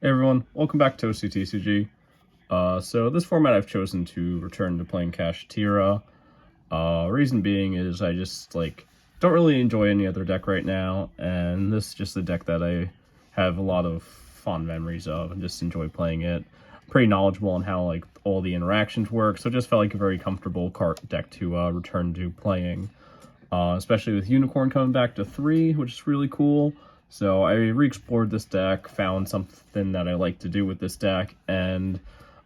Hey everyone, welcome back to OCTCG. So this format I've chosen to return to playing Kashtira. Reason being is I just don't really enjoy any other deck right now, and this is just a deck that I have a lot of fond memories of and just enjoy playing it. I'm pretty knowledgeable on how all the interactions work, so it just felt like a very comfortable card deck to return to playing. Especially with Unicorn coming back to 3, which is really cool. So I re-explored this deck, found something that I like to do with this deck, and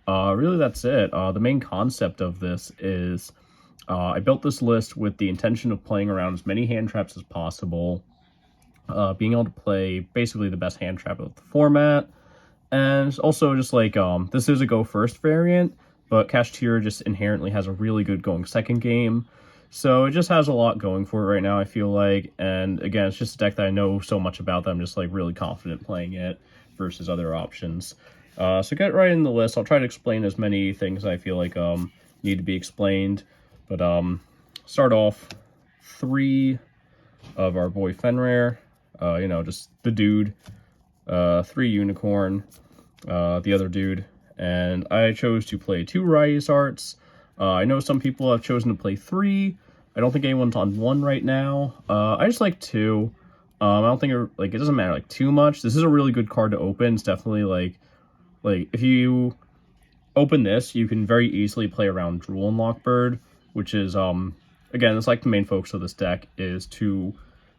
really that's it. The main concept of this is I built this list with the intention of playing around as many hand traps as possible, being able to play basically the best hand trap of the format, and also just this is a go first variant, but Kashtira just inherently has a really good going second game. So it just has a lot going for it right now, I feel like. And again, it's just a deck that I know so much about that I'm just really confident playing it versus other options. So get right in the list. I'll try to explain as many things I feel like need to be explained. But start off 3 of our boy Fenrir. Just the dude. 3 Unicorn. The other dude. And I chose to play 2 Rise Arts. I know some people have chosen to play 3. I don't think anyone's on 1 right now. I just like 2. I don't think it doesn't matter too much. This is a really good card to open. It's definitely if you open this, you can very easily play around Drool and Lockbird, which is again, it's the main focus of this deck is to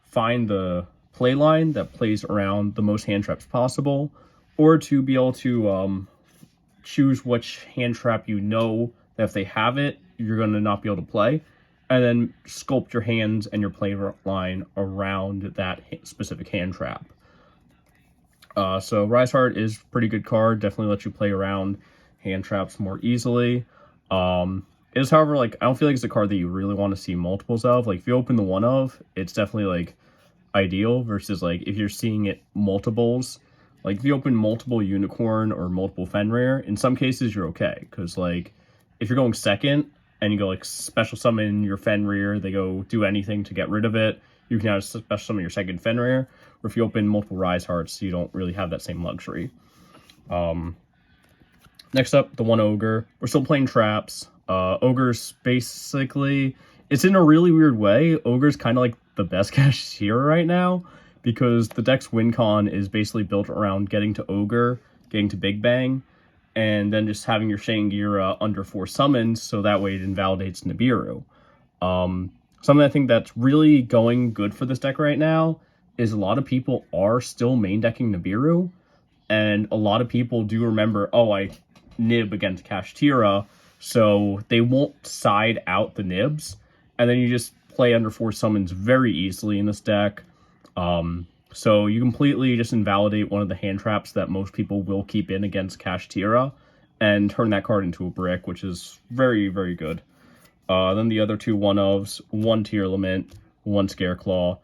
find the play line that plays around the most hand traps possible, or to be able to choose which hand trap you know that if they have it, you're going to not be able to play, and then sculpt your hands and your play line around that specific hand trap. So Rise Heart is a pretty good card, definitely lets you play around hand traps more easily. It is, however, I don't feel like it's a card that you really want to see multiples of. If you open the 1 of, it's definitely ideal versus if you're seeing it multiples. If you open multiple Unicorn or multiple Fenrir, in some cases you're okay, because if you're going second and you go special summon your Fenrir, they go do anything to get rid of it, you can now special summon your second Fenrir. Or if you open multiple Rise Hearts, you don't really have that same luxury. Next up, the 1 Ogre. We're still playing traps. Ogre's basically, it's in a really weird way. Ogre's kind of the best Kashtira right now, because the deck's win con is basically built around getting to Ogre, getting to Big Bang, and then just having your Shangira under 4 summons, so that way it invalidates Nibiru. Something I think that's really going good for this deck right now is a lot of people are still main decking Nibiru, and a lot of people do remember, oh, I nib against Kashtira, so they won't side out the nibs, and then you just play under 4 summons very easily in this deck. So you completely just invalidate one of the hand traps that most people will keep in against Kashtira and turn that card into a brick, which is very, very good. Then the other 2 1-ofs, 1 Tearlament, 1 Scareclaw.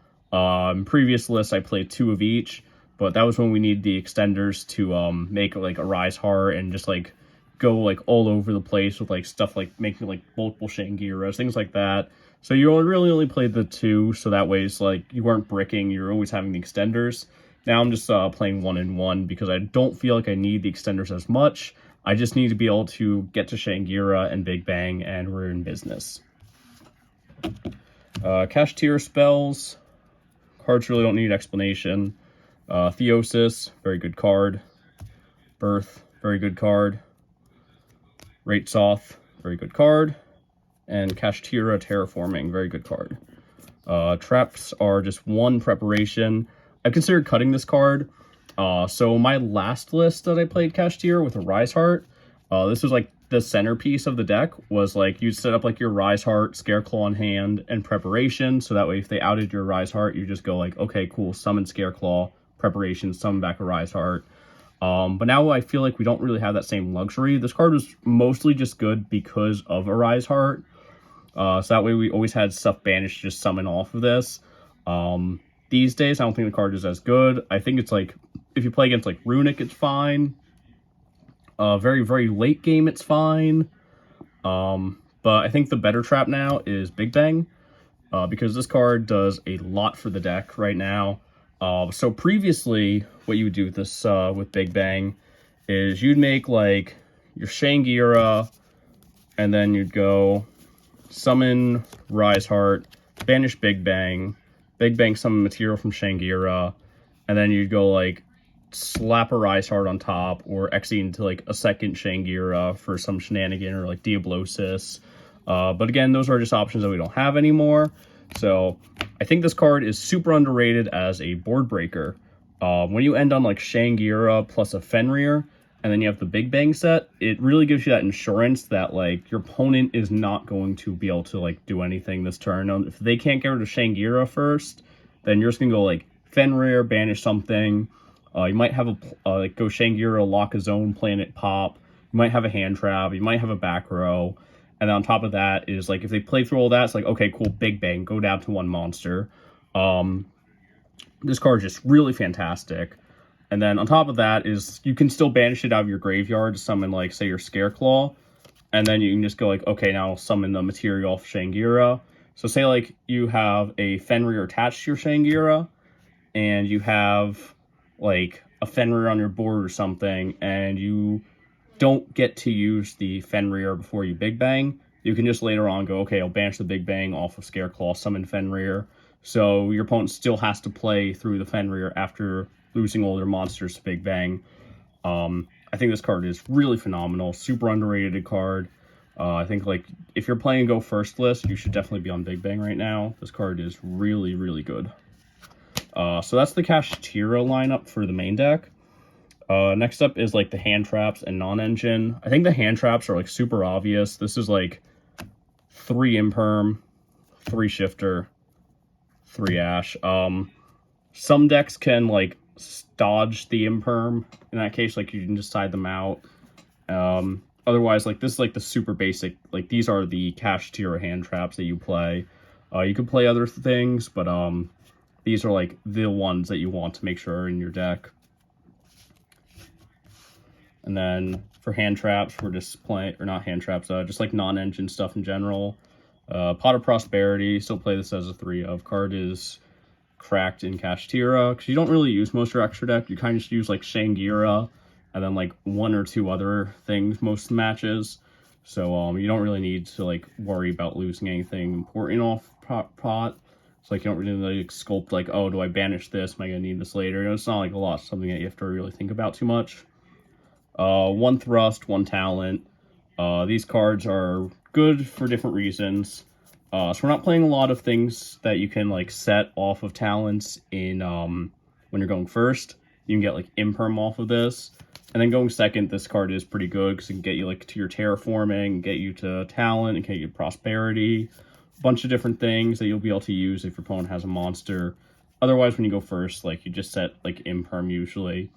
Previous lists I played 2 of each, but that was when we needed the extenders to make a Rise Heart and just go all over the place with stuff making multiple Shangiras, things like that. So you really only played the 2, so that way it's you weren't bricking, you're always having the extenders. Now I'm just playing 1 and 1 because I don't feel like I need the extenders as much. I just need to be able to get to Shangira and Big Bang, and we're in business. Kashtira spells. Cards really don't need explanation. Theosis, very good card. Birth, very good card. Ratesoth, very good card. And Kashtira Terraforming, very good card. Traps are just 1 preparation. I considered cutting this card. So my last list that I played Kashtira with a Rise Heart, this was the centerpiece of the deck, was you'd set up your Rise Heart, Scareclaw on hand, and preparation, so that way if they outed your Rise Heart, you just go okay, cool, summon Scareclaw, preparation, summon back a Rise Heart. But now I feel we don't really have that same luxury. This card was mostly just good because of a Rise Heart. So that way we always had stuff banished to just summon off of this. These days, I don't think the card is as good. I think it's if you play against Runic, it's fine. Very, very late game, it's fine. But I think the better trap now is Big Bang, because this card does a lot for the deck right now. So previously, what you would do with this with Big Bang is you'd make like your Shangira, and then you'd go summon Rise Heart, banish Big Bang summon material from Shangira, and then you'd go like slap a Rise Heart on top or exit into like a second Shangira for some shenanigan or like Diablosis. But again, those are just options that we don't have anymore. So I think this card is super underrated as a board breaker. When you end on like Shangira plus a Fenrir, and then you have the Big Bang set, it really gives you that insurance that like your opponent is not going to be able to like do anything this turn. If they can't get rid of Shangira first, then you're just gonna go like Fenrir, banish something. You might have a like go Shangira, lock a zone, planet pop. You might have a hand trap. You might have a back row. And then on top of that is like if they play through all that, it's like okay, cool, Big Bang, go down to one monster. This card is just really fantastic. And then on top of that is you can still banish it out of your graveyard to summon like say your Scareclaw, and then you can just go like okay, now I'll summon the material off Shangira. So say like you have a Fenrir attached to your Shangira, and you have like a Fenrir on your board or something, and you don't get to use the Fenrir before you Big Bang, you can just later on go, okay, I'll banish the Big Bang off of Scareclaw, summon Fenrir. So your opponent still has to play through the Fenrir after losing all their monsters to Big Bang. I think this card is really phenomenal, super underrated card. I think like if you're playing Go First list, you should definitely be on Big Bang right now. This card is really, really good. So that's the Kashtira lineup for the main deck. Next up is like the hand traps and non-engine. I think the hand traps are like super obvious. This is like 3 Imperm, 3 Shifter, 3 Ash. Some decks can like dodge the Imperm. In that case, like you can just side them out. Otherwise, like this is like the super basic, like these are the Kashtira hand traps that you play. You can play other things, but these are like the ones that you want to make sure are in your deck. And then for hand traps, we're just playing, or not hand traps, just like non-engine stuff in general. Pot of Prosperity, still play this as a 3 of. Card is cracked in Kashtira, because you don't really use most of your extra deck. You kind of just use like Shangira, and then like 1 or 2 other things most matches. So you don't really need to like worry about losing anything important off pot. So like you don't really like sculpt like, oh, do I banish this? Am I gonna need this later? You know, it's not like a lot, something that you have to really think about too much. 1 Thrust, 1 Talent. These cards are good for different reasons. So we're not playing a lot of things that you can like set off of talents in when you're going first. You can get like Imperm off of this. And then going second, this card is pretty good because it can get you like to your terraforming, get you to talent, and get you prosperity. A bunch of different things that you'll be able to use if your opponent has a monster. Otherwise, when you go first, like you just set like Imperm usually.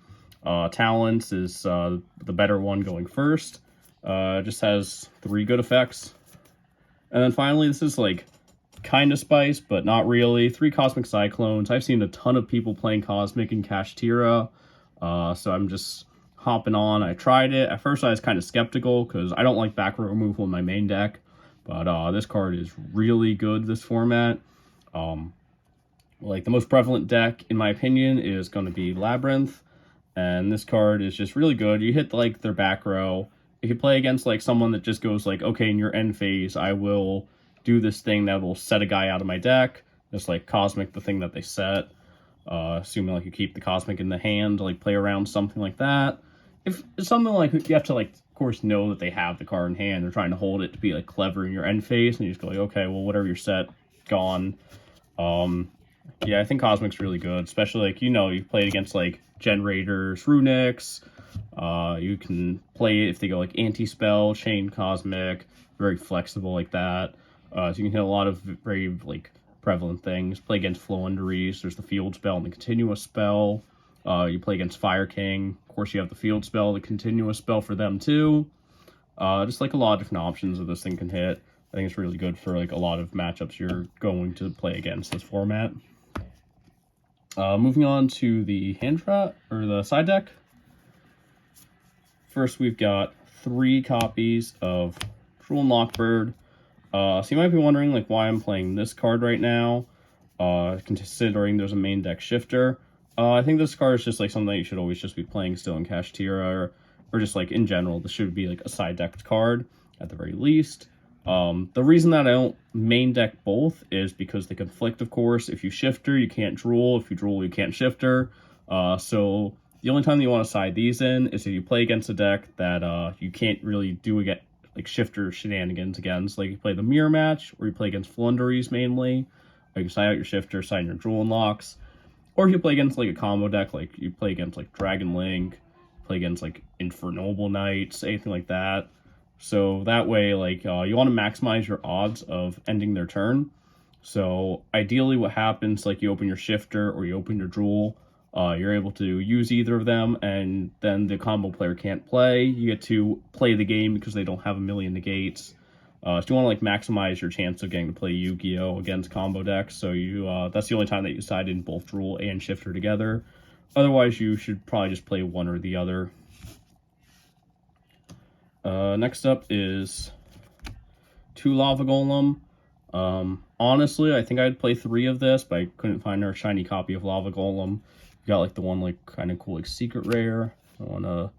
Talents is the better one going first. Just has 3 good effects. And then finally, this is like kind of spice, but not really. 3 Cosmic Cyclones. I've seen a ton of people playing Cosmic in Kashtira, so I'm just hopping on. I tried it. At first, I was kind of skeptical because I don't like back row removal in my main deck, but this card is really good this format. Like the most prevalent deck, in my opinion, is going to be Labyrinth. And this card is just really good. You hit like their back row. If you play against like someone that just goes like, okay, in your end phase, I will do this thing that will set a guy out of my deck. Just like Cosmic, the thing that they set. Assuming like you keep the Cosmic in the hand to like play around something like that. If it's something like you have to like, of course, know that they have the card in hand. They're trying to hold it to be like clever in your end phase, and you just go like, okay, well, whatever you're set, gone. Yeah, I think Cosmic's really good, especially like, you know, you play it against like Generators, Runics. You can play it if they go like Anti-Spell, Chain Cosmic, very flexible like that. So you can hit a lot of very like prevalent things. Play against Floowandereeze, there's the Field Spell and the Continuous Spell. You play against Fire King, of course you have the Field Spell, the Continuous Spell for them too. Just like a lot of different options that this thing can hit. I think it's really good for like a lot of matchups you're going to play against this format. Moving on to the hand trap, or the side deck. First, we've got 3 copies of Cruel Knockbird. So you might be wondering like why I'm playing this card right now, considering there's a main deck shifter. I think this card is just like something that you should always just be playing still in Kashtira, or just like in general. This should be like a side decked card at the very least. The reason that I don't main deck both is because they conflict, of course. If you shifter, you can't drool. If you drool, you can't shifter. So the only time that you want to side these in is if you play against a deck that you can't really do against, like shifter shenanigans against. Like you play the mirror match, or you play against Flunderies mainly. Or you side out your shifter, side in your drool and locks. Or if you play against like a combo deck, like you play against like Dragon Link, play against like Infernoble Knights, anything like that. So that way, like, you want to maximize your odds of ending their turn. So ideally what happens, like you open your shifter or you open your drool, you're able to use either of them, and then the combo player can't play. You get to play the game because they don't have a million negates. So you want to like maximize your chance of getting to play Yu-Gi-Oh! Against combo decks. So you that's the only time that you side in both drool and shifter together. Otherwise, you should probably just play one or the other. Next up is 2 Lava Golem. Honestly, I think I'd play 3 of this, but I couldn't find our shiny copy of Lava Golem. You got like the one like kind of cool like secret rare. The one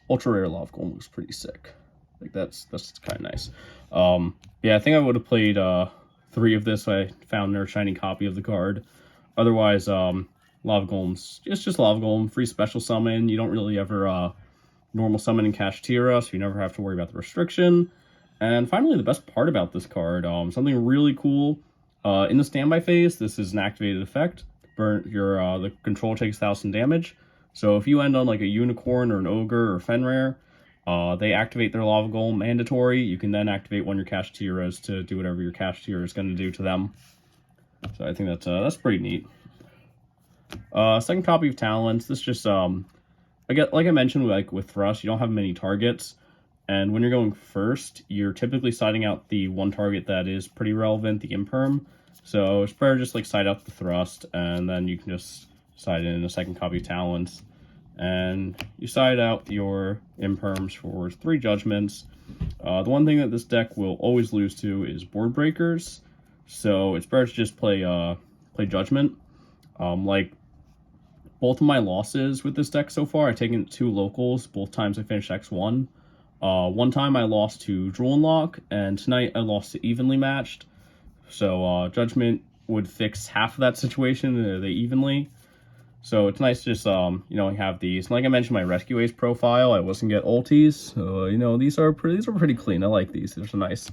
ultra rare Lava Golem looks pretty sick. Like that's kind of nice. Yeah, I think I would have played 3 of this if I found their shiny copy of the card. Otherwise, Lava Golem's it's just Lava Golem, free special summon. You don't really ever normal summon in Kashtira, so you never have to worry about the restriction. And finally, the best part about this card, something really cool. In the standby phase, this is an activated effect. The control takes 1000 damage. So if you end on like a unicorn or an ogre or Fenrir, they activate their Lava Golem mandatory. You can then activate one of your Kashtiras to do whatever your Kashtira is going to do to them. So I think that's pretty neat. Second copy of Talents. This just like I mentioned, like with Thrust, you don't have many targets, and when you're going first, you're typically siding out the one target that is pretty relevant, the Imperm. So it's better just like side out the Thrust, and then you can just side in a second copy of Talents, and you side out your Imperms for 3 Judgments. The one thing that this deck will always lose to is board breakers, so it's better to just play Judgment. Like both of my losses with this deck so far, I've taken 2 locals. Both times I finished X1. One time I lost to Drool and Lock, and tonight I lost to Evenly Matched. So Judgment would fix half of that situation, they evenly. So it's nice to just, have these. And like I mentioned, my Rescue Ace profile, I wasn't get ulties. So, these are pretty clean. I like these. They're so nice.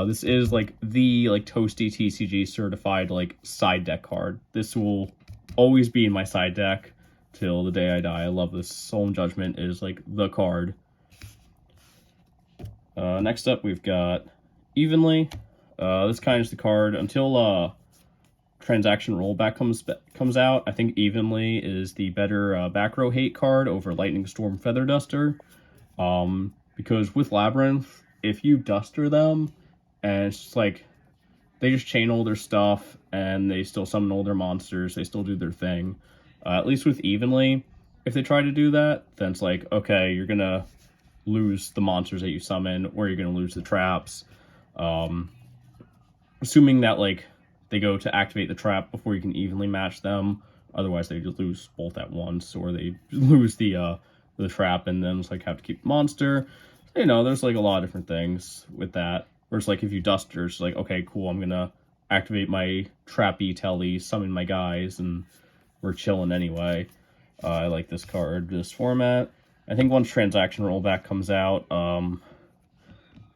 This is like the like toasty TCG certified like side deck card. This will always be in my side deck till the day I die. I love this. Solemn Judgment is like the card. Next up, we've got Evenly. This kind of is the card until Transaction Rollback comes out. I think Evenly is the better back row hate card over Lightning Storm Feather Duster. Because with Labyrinth, if you duster them, and it's just like they just chain all their stuff and they still summon all their monsters, they still do their thing. At least with Evenly, if they try to do that, then it's like, okay, you're gonna lose the monsters that you summon, or you're gonna lose the traps. Assuming that like they go to activate the trap before you can evenly match them. Otherwise, they just lose both at once, or they lose the trap and then it's like have to keep the monster. There's like a lot of different things with that. Where it's like if you duster, it's like, okay, cool, I'm gonna activate my trappy telly, summon my guys, and we're chilling anyway. I like this card, this format. I think once Transaction Rollback comes out, I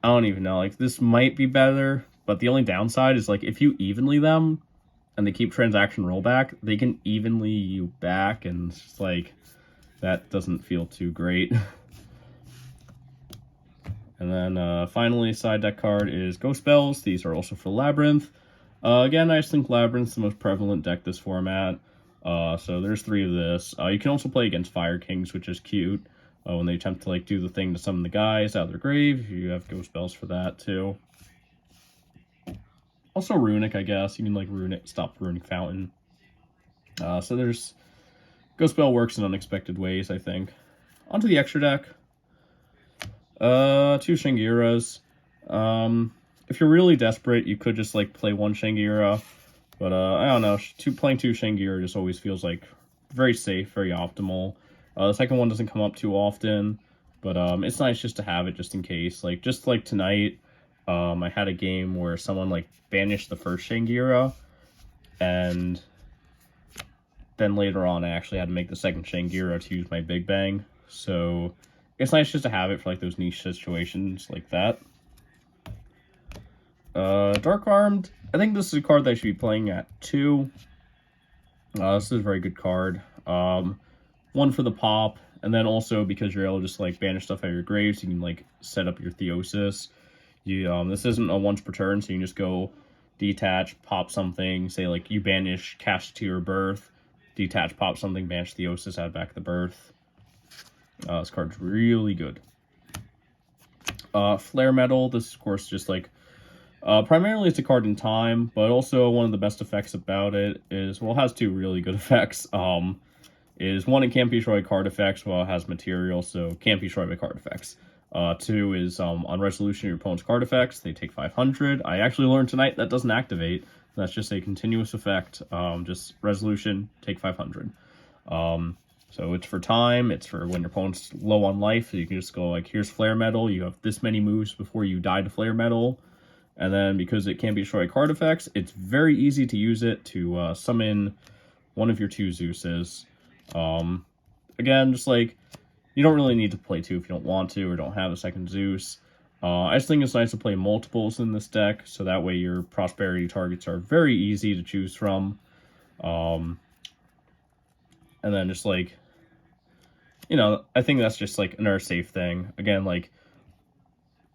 don't even know. Like, this might be better, but the only downside is, like, if you evenly them and they keep Transaction Rollback, they can evenly you back, and it's just, like, that doesn't feel too great. And then, finally, side deck card is Ghost Spells. These are also for Labyrinth. Again, I just think Labyrinth's the most prevalent deck this format. So there's 3 of this. You can also play against Fire Kings, which is cute. When they attempt to like do the thing to summon the guys out of their grave, you have Ghost Spells for that too. Also Runic, I guess. You can like stop Runic Fountain. So there's Ghost Spell works in unexpected ways, I think. Onto the extra deck. 2 Shangiras. If you're really desperate, you could just like play 1 Shangira. But I don't know. Playing 2 Shangira just always feels like very safe, very optimal. The second one doesn't come up too often, but it's nice just to have it just in case. Like, just like tonight, I had a game where someone, like, banished the first Shangira, and then later on I actually had to make the second Shangira to use my Big Bang. So it's nice just to have it for, like, those niche situations like that. Dark Armed, I think this is a card that I should be playing at 2. This is a very good card. 1 for the pop, and then also because you're able to just, like, banish stuff out of your grave, so you can, like, set up your Theosis. This isn't a once per turn, so you can just go detach, pop something, say, like, you banish Kashtira Birth, detach, pop something, banish Theosis, add back the Birth. This card's really good. Flare Metal, this is, of course, just, like, primarily it's a card in time, but also one of the best effects about it is, well, it has 2 really good effects. Is 1, it can't be destroyed card effects, well, it has material, so can't be destroyed by card effects. 2 is, on resolution of your opponent's card effects, they take 500. I actually learned tonight that doesn't activate. That's just a continuous effect. Just resolution, take 500. So it's for time, it's for when your opponent's low on life, so you can just go, like, here's Flare Metal, you have this many moves before you die to Flare Metal. And then, because it can't be destroyed card effects, it's very easy to use it to summon one of your 2 Zeuses. Again, just, like, you don't really need to play 2 if you don't want to or don't have a second Zeus. I just think it's nice to play multiples in this deck, so that way your prosperity targets are very easy to choose from. And then just, like, you know, I think that's just, like, another safe thing. Again, like,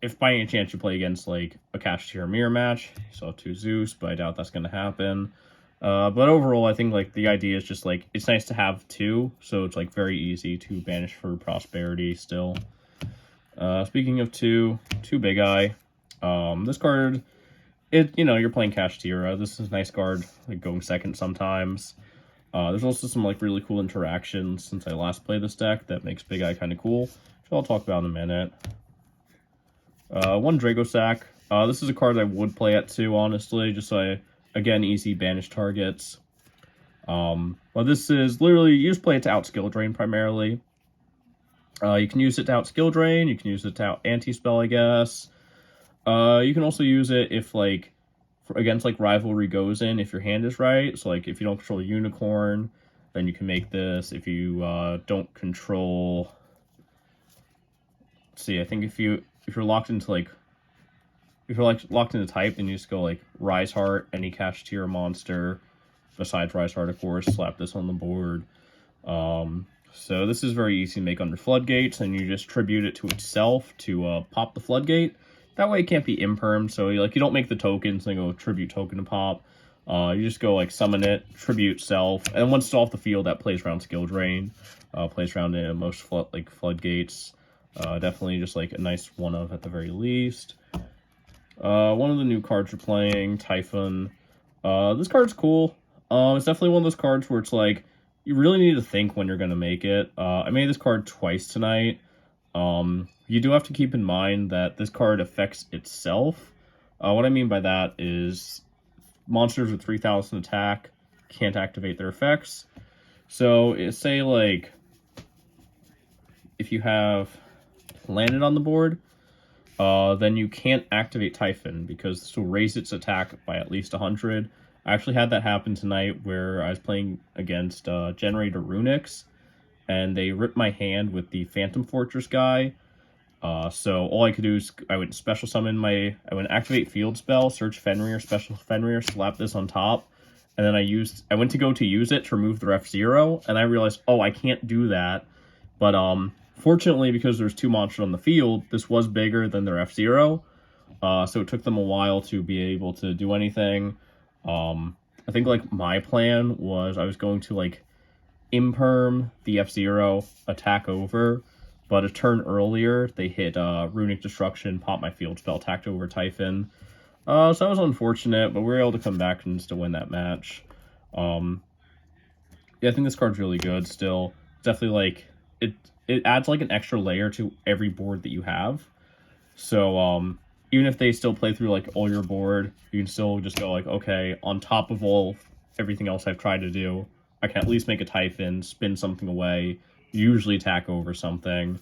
if by any chance you play against, like, a Kashtira mirror match, so 2 Zeus, but I doubt that's going to happen. But overall, I think, like, the idea is just, like, it's nice to have 2, so it's, like, very easy to banish for prosperity still. Speaking of 2 Big Eye, this card, you know, you're playing Kashtira. This is a nice card, like, going second sometimes. There's also some, like, really cool interactions since I last played this deck that makes Big Eye kind of cool, which I'll talk about in a minute. 1 Dragosack. This is a card I would play at 2, honestly, just so again, easy banish targets. But this is literally, you just play it to out skill drain primarily. You can use it to out skill drain, you can use it to out anti-spell, I guess. You can also use it if, like, against, like, Rivalry goes in, if your hand is right. So, like, if you don't control a Unicorn, then you can make this. If you don't control... Let's see, I think if you're locked into, like, if you're, like, locked into type, then you just go, like, Rise Heart, any Kashtira monster, besides Rise Heart, of course, slap this on the board. So this is very easy to make under Floodgates, and you just tribute it to itself to pop the Floodgate. That way it can't be imperm, so, like, you don't make the tokens, and then go tribute token to pop. You just go, like, summon it, tribute self, and once it's off the field, that plays around skill drain, plays around in most Floodgates. Definitely just, like, a nice one-of at the very least. One of the new cards you're playing, Typhon. This card's cool. It's definitely one of those cards where it's like, you really need to think when you're going to make it. I made this card twice tonight. You do have to keep in mind that this card affects itself. What I mean by that is monsters with 3,000 attack can't activate their effects. So, say, like, if you have landed on the board, then you can't activate Typhon because this will raise its attack by at least 100. I actually had that happen tonight where I was playing against Generator Runics, and they ripped my hand with the Phantom Fortress guy. So all I could do is I would special summon I would activate Field Spell, search Fenrir, special Fenrir, slap this on top, and then I went to go to use it to remove their F-Zero, and I realized, oh, I can't do that. But fortunately, because there's 2 monsters on the field, this was bigger than their F-Zero, so it took them a while to be able to do anything. I think, like, my plan was I was going to, like, imperm the F-Zero, attack over, but a turn earlier, they hit Runic Destruction, pop my Field Spell, attacked over Typhon. So that was unfortunate, but we were able to come back and still win that match. Yeah, I think this card's really good still. Definitely, like, it adds, like, an extra layer to every board that you have. So, even if they still play through, like, all your board, you can still just go, like, okay, on top of everything else I've tried to do, I can at least make a Typhon, spin something away, usually attack over something.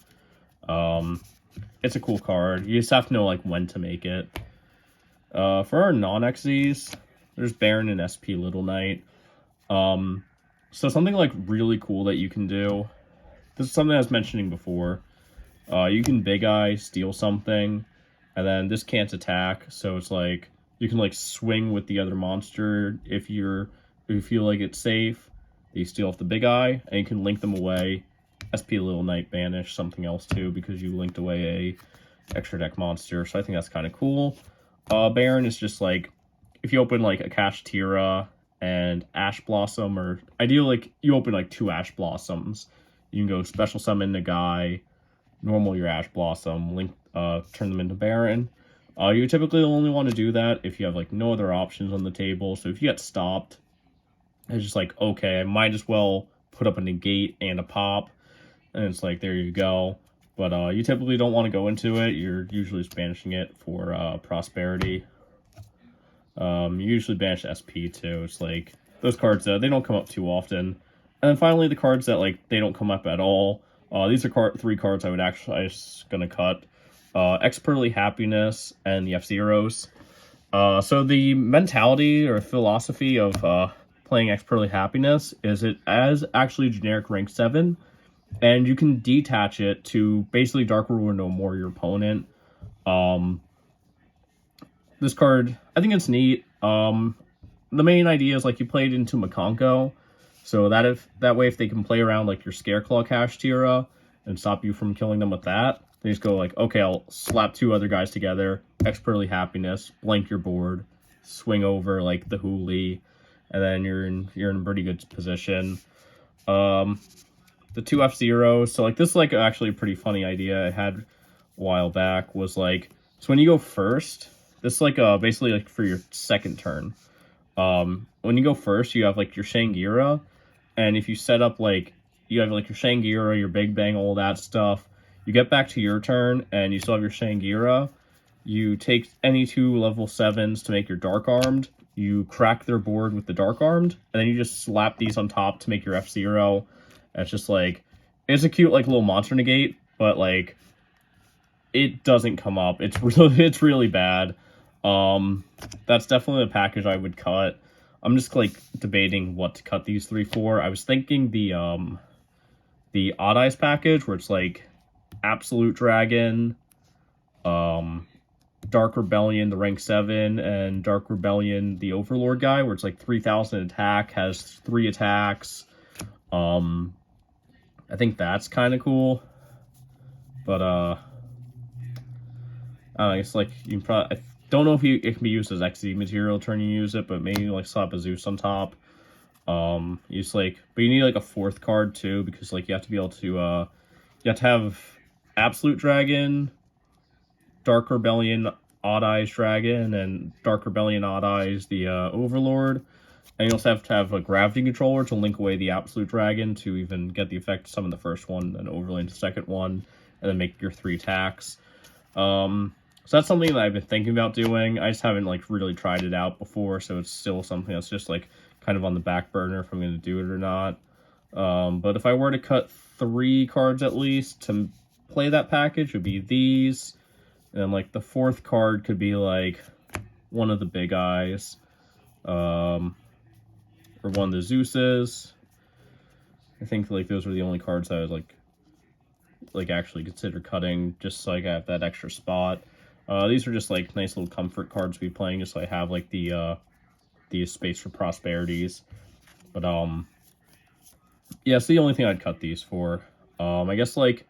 It's a cool card. You just have to know like when to make it. For our non-XZs, there's Baron and SP Little Knight. So something like really cool that you can do. This is something I was mentioning before. You can Big Eye, steal something, and then this can't attack. So it's like you can like swing with the other monster if you feel like it's safe. You steal off the Big Eye, and you can link them away. SP Little Knight banish something else too because you linked away a extra deck monster. So I think that's kind of cool. Baron is just like if you open like a Kashtira and Ash Blossom, or ideally like you open like 2 Ash Blossoms, you can go special summon a guy, normal your Ash Blossom, link turn them into Baron. You typically only want to do that if you have like no other options on the table. So if you get stopped, it's just like, okay, I might as well put up a negate and a pop, and it's like, there you go. But you typically don't want to go into it. You're usually just banishing it for prosperity. You usually banish SP too. It's like those cards they don't come up too often. And then finally the cards that like they don't come up at all. These are 3 cards I was gonna cut. Expertly Happiness and the F-Zeros. So the mentality or philosophy of playing Expertly Happiness is it as actually generic rank 7, and you can detach it to basically Dark Ruler No More your opponent. This card, I think it's neat. The main idea is like you play it into Makonko, so that way if they can play around like your Scareclaw Kashtira and stop you from killing them with that, they just go like, okay, I'll slap 2 other guys together, Expertly Happiness, blank your board, swing over like the Hooli, and then you're in a pretty good position. The 2 F-Zeros, so like this is like actually a pretty funny idea I had a while back, was like, so when you go first, this is like basically like for your second turn. When you go first, you have like your Shangira, and if you set up like, you have like your Shangira, your Big Bang, all that stuff, you get back to your turn, and you still have your Shangira, you take any 2 level 7s to make your Dark Armed, you crack their board with the Dark Armed, and then you just slap these on top to make your F-Zero. It's just like, it's a cute like little monster negate, but like, it doesn't come up. It's really bad. That's definitely a package I would cut. I'm just like debating what to cut these 3 for. I was thinking the Odd Eyes package, where it's like Absolute Dragon, Dark Rebellion, the rank 7, and Dark Rebellion, the Overlord guy, where it's like 3,000 attack, has 3 attacks. I think that's kind of cool. But I don't know, it's like you can probably, I don't know if it can be used as XZ material turn you use it, but maybe like slap a Zeus on top. You just like, but you need like a 4th card too, because like you have to be able to you have to have Absolute Dragon, Dark Rebellion, Odd Eyes Dragon, and Dark Rebellion, Odd Eyes, the Overlord. And you also have to have a Gravity Controller to link away the Absolute Dragon to even get the effect to summon the first one, then overlay into the second one, and then make your 3 attacks. So that's something that I've been thinking about doing. I just haven't like really tried it out before, so it's still something that's just like kind of on the back burner if I'm going to do it or not. But if I were to cut 3 cards at least to play that package, it would be these. And then like the 4th card could be like one of the Big Eyes. Or one of the Zeuses. I think like those were the only cards that I was like actually consider cutting, just so like I have that extra spot. These are just like nice little comfort cards to be playing, just so I have like the space for prosperities. But yeah, it's the only thing I'd cut these for. I guess like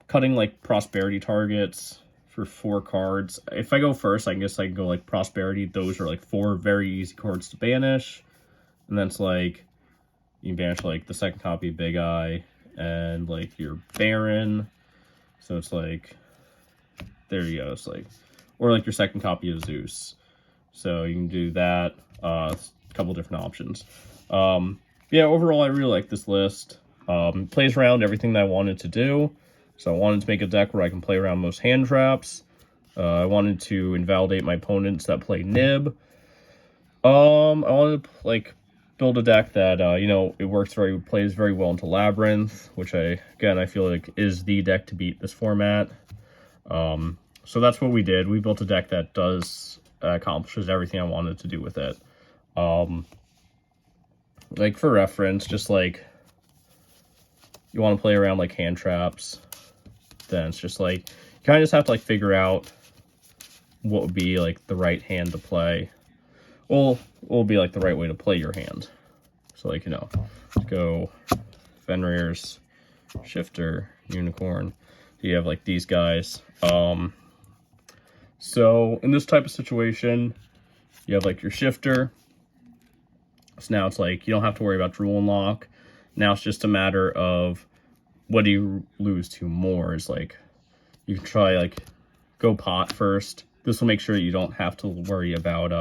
cutting like prosperity targets for 4 cards. If I go first, I guess I can go like prosperity. Those are like 4 very easy cards to banish. And then it's like, you can banish like the second copy of Big Eye and like your Baron. So it's like, there you go. It's like, or like your second copy of Zeus. So you can do that. A couple different options. Yeah, overall, I really like this list. Plays around everything that I wanted to do. So I wanted to make a deck where I can play around most hand traps. I wanted to invalidate my opponents that play Nib. I wanted to like build a deck that, you know, it plays very well into Labyrinth, which I feel like is the deck to beat this format. So that's what we did. We built a deck that accomplishes everything I wanted to do with it. Like, for reference, just like, you want to play around, like, hand traps, then it's just like, you kind of just have to, like, figure out what would be, like, the right hand to play. Well, what would be, like, the right way to play your hand. So, like, you know, go Fenrir's, Shifter, Unicorn. You have, like, these guys. So, in this type of situation, you have, like, your Shifter. So now it's like, you don't have to worry about Drool and Lock. Now it's just a matter of, what do you lose to more? Is like, you can try, like, go pot first. This will make sure you don't have to worry about,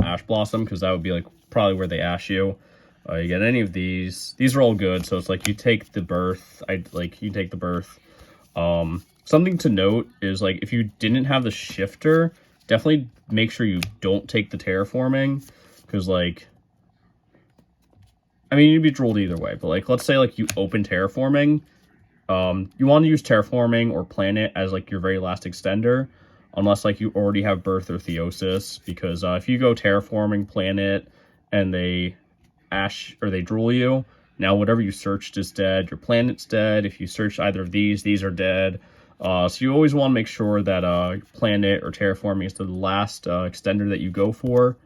Ash Blossom, because that would be, like, probably where they ash you. You get any of these. These are all good, so it's like, you take the Birth. You take the Birth. Something to note is, like, if you didn't have the Shifter, definitely make sure you don't take the Terraforming, because, like, I mean, you'd be drooled either way, but, like, let's say, like, you open Terraforming, you want to use Terraforming or Planet as, like, your very last extender, unless, like, you already have Birth or Theosis, because if you go Terraforming, Planet, and they they drool you, now whatever you searched is dead, your Planet's dead. If you search either of these are dead. So you always want to make sure that Planet or Terraforming is the last extender that you go for,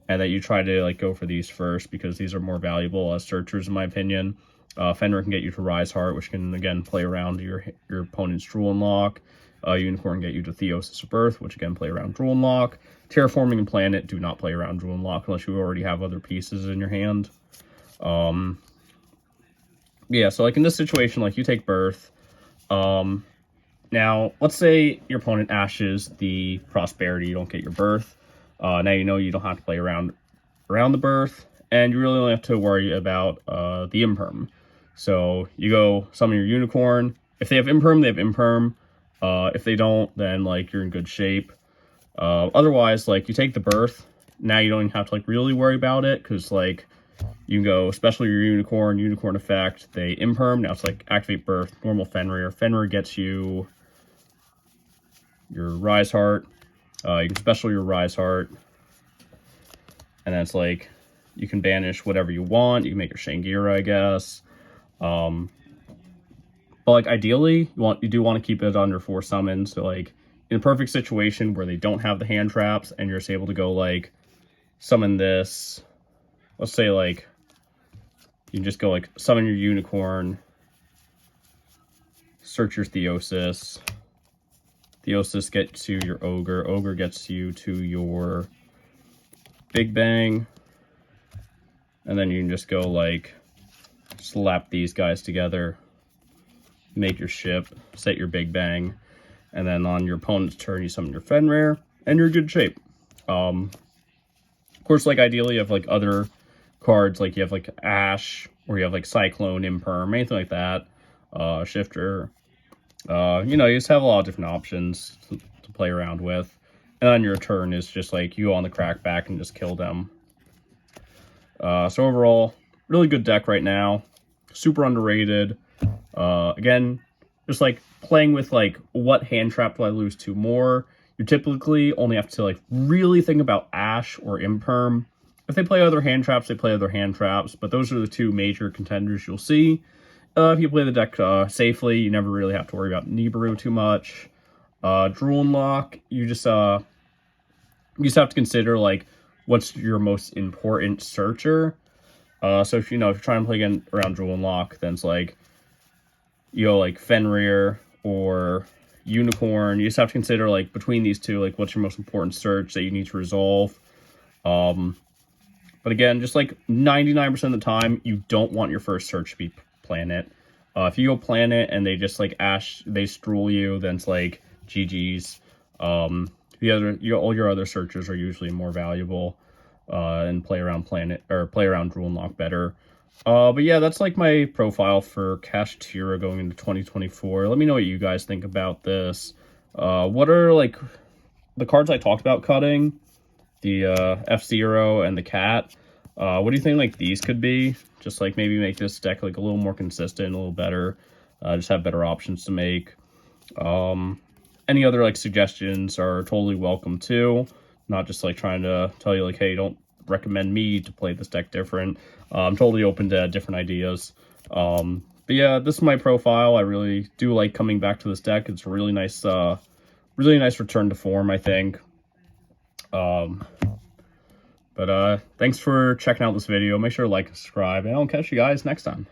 and that you try to, like, go for these first, because these are more valuable as searchers, in my opinion. Fenrir can get you to Rise Heart, which can, again, play around your opponent's Drool and Lock. Unicorn get you to Theosis of Birth, which, again, play around Drool and Lock. Terraforming and Planet do not play around Drool and Lock unless you already have other pieces in your hand. Yeah, so, like, in this situation, like, you take Birth. Now, let's say your opponent ashes the Prosperity, you don't get your Birth. Now you know you don't have to play around the Birth, and you really only have to worry about the Imperm. So you go summon your Unicorn. If they have Imperm, they have Imperm. If they don't, then, like, you're in good shape. Otherwise, like, you take the Birth. Now you don't even have to, like, really worry about it, because, like, you can go special your Unicorn effect, they Imperm. Now it's like, activate Birth, normal Fenrir. Fenrir gets you your Rise Heart. You can special your Rise Heart, and then it's like, you can banish whatever you want. You can make your Shangira, I guess. But, like, ideally, you do want to keep it under 4 summons. So, like, in a perfect situation where they don't have the hand traps, and you're just able to go, like, summon this. Let's say, like, you can just go, like, summon your Unicorn, search your Theosis. Theosis gets you your Ogre. Ogre gets you to your Big Bang. And then you can just go, like, slap these guys together, make your ship, set your Big Bang, and then on your opponent's turn, you summon your Fenrir, and you're in good shape. Of course, like, ideally, you have, like, other cards, like, you have, like, Ash, or you have, like, Cyclone, Imperm, anything like that, Shifter. You know, you just have a lot of different options to play around with. And on your turn is just, like, you go on the Crackback and just kill them. So overall, really good deck right now. Super underrated. Again, just, like, playing with, like, what hand trap do I lose to more? You typically only have to, like, really think about Ash or Imperm. If they play other hand traps, they play other hand traps. But those are the 2 major contenders you'll see. If you play the deck safely, you never really have to worry about Nibiru too much. Drool and Lock, you just have to consider, like, what's your most important searcher. So if, you know, if you're trying to play again around Drool and Lock, then it's like, you go, like, Fenrir or Unicorn. You just have to consider, like, between these 2, like, what's your most important search that you need to resolve. But again, just, like, 99% of the time, you don't want your first search to be Planet. If you go Planet and they just, like, they drool you, then it's like, GG's. All your other searchers are usually more valuable, and play around Planet, or play around Drool and Lock better. But yeah, that's, like, my profile for Kashtira going into 2024. Let me know what you guys think about this. What are, like, the cards I talked about cutting? the F-Zero and the Cat. What do you think like these could be? Just like maybe make this deck like a little more consistent, a little better. Just have better options to make. Any other like suggestions are totally welcome too. Not just like trying to tell you like, hey, don't recommend me to play this deck different. I'm totally open to different ideas. But yeah, this is my profile. I really do like coming back to this deck. It's a really nice return to form, I think. But thanks for checking out this video. Make sure to like and subscribe, and I'll catch you guys next time.